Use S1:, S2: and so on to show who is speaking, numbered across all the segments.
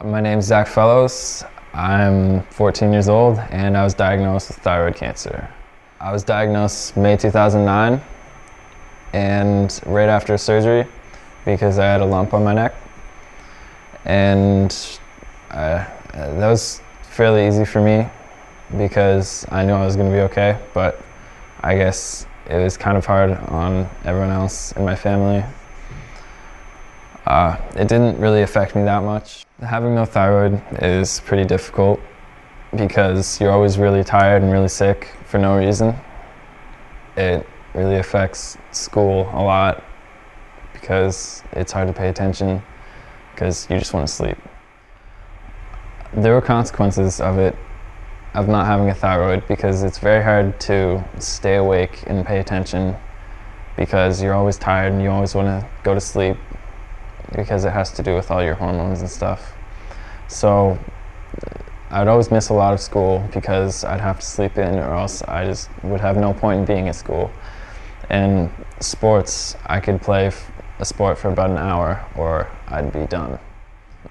S1: My name's Zack Fellows. I'm 14 years old and I was diagnosed with thyroid cancer. I was diagnosed May 2009 and right after surgery because I had a lump on my neck. And that was fairly easy for me because I knew I was going to be okay, but I guess it was kind of hard on everyone else in my family. It didn't really affect me that much. Having no thyroid is pretty difficult because you're always really tired and really sick for no reason. It really affects school a lot because it's hard to pay attention because you just want to sleep. There were consequences of not having a thyroid, because it's very hard to stay awake and pay attention because you're always tired and you always want to go to sleep, because it has to do with all your hormones and stuff. So I would always miss a lot of school because I'd have to sleep in, or else I just would have no point in being at school. And sports, I could play a sport for about an hour or I'd be done.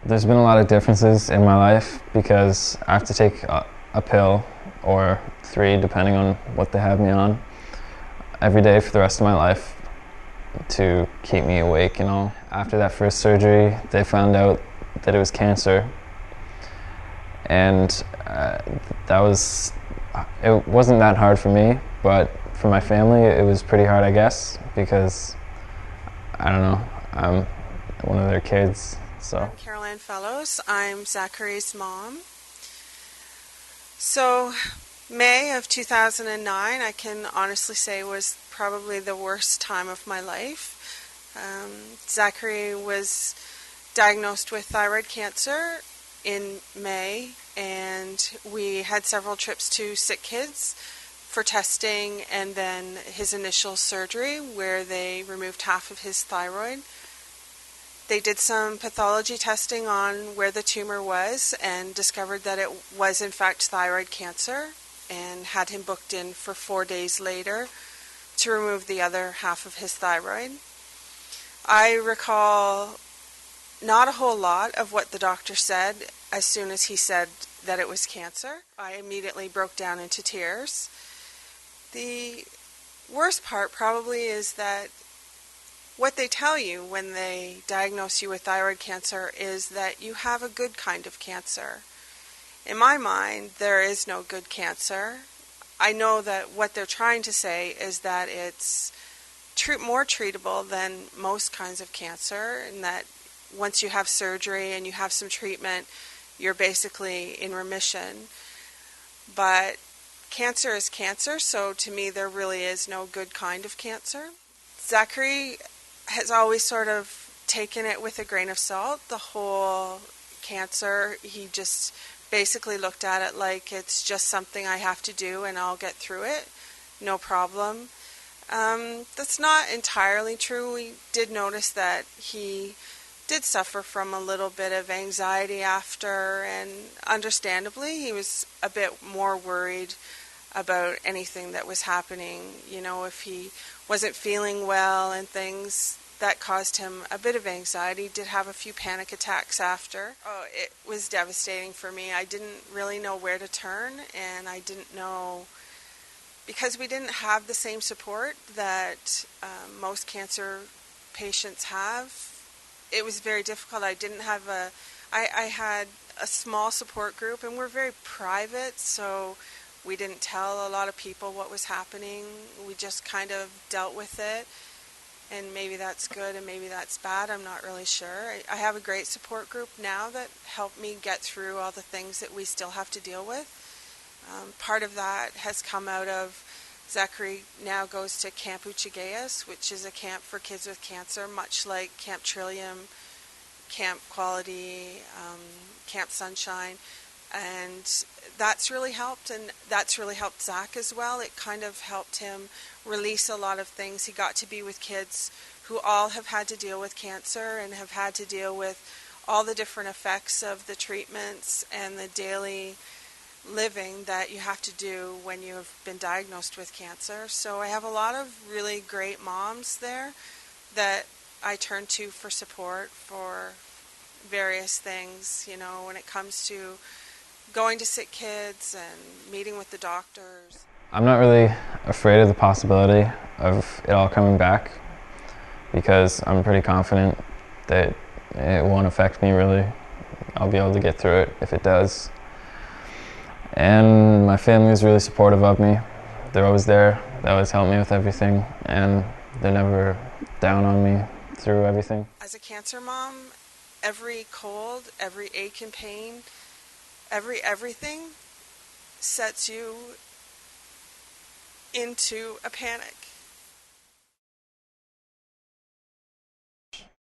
S1: There's been a lot of differences in my life because I have to take a pill or 3, depending on what they have me on, every day for the rest of my life to keep me awake and all. After that first surgery, they found out that it was cancer, and it wasn't that hard for me, but for my family it was pretty hard, I guess, because I don't know, I'm one of their kids. So
S2: I'm Caroline Fellows. I'm Zachary's mom. So May of 2009, I can honestly say, was probably the worst time of my life. Zachary was diagnosed with thyroid cancer in May, and we had several trips to Sick Kids for testing, and then his initial surgery where they removed half of his thyroid. They did some pathology testing on where the tumor was and discovered that it was in fact thyroid cancer, and had him booked in for 4 days later to remove the other half of his thyroid. I recall not a whole lot of what the doctor said as soon as he said that it was cancer. I immediately broke down into tears. The worst part probably is that what they tell you when they diagnose you with thyroid cancer is that you have a good kind of cancer. In my mind, there is no good cancer. I know that what they're trying to say is that it's more treatable than most kinds of cancer, and that once you have surgery and you have some treatment, you're basically in remission. But cancer is cancer, so to me there really is no good kind of cancer. Zachary has always sort of taken it with a grain of salt, the whole cancer. He just basically looked at it like it's just something I have to do and I'll get through it, no problem. That's not entirely true. We did notice that he did suffer from a little bit of anxiety after, and understandably he was a bit more worried about anything that was happening. You know, if he wasn't feeling well and things, that caused him a bit of anxiety. He did have a few panic attacks after. Oh, it was devastating for me. I didn't really know where to turn, and I didn't know, because we didn't have the same support that most cancer patients have. It was very difficult. I had a small support group, and we're very private, so we didn't tell a lot of people what was happening. We just kind of dealt with it, and maybe that's good and maybe that's bad. I'm not really sure. I have a great support group now that helped me get through all the things that we still have to deal with. Part of that has come out of Zachary now goes to Camp Uchagayas, which is a camp for kids with cancer, much like Camp Trillium, Camp Quality, Camp Sunshine. And that's really helped, and that's really helped Zach as well. It kind of helped him release a lot of things. He got to be with kids who all have had to deal with cancer and have had to deal with all the different effects of the treatments and the daily living that you have to do when you've been diagnosed with cancer. So I have a lot of really great moms there that I turn to for support, for various things, you know, when it comes to going to sick kids and meeting with the doctors.
S1: I'm not really afraid of the possibility of it all coming back because I'm pretty confident that it won't affect me really. I'll be able to get through it if it does. And my family is really supportive of me. They're always there. They always help me with everything, and they're never down on me through everything.
S2: As a cancer mom, every cold, every ache and pain, everything sets you into a panic.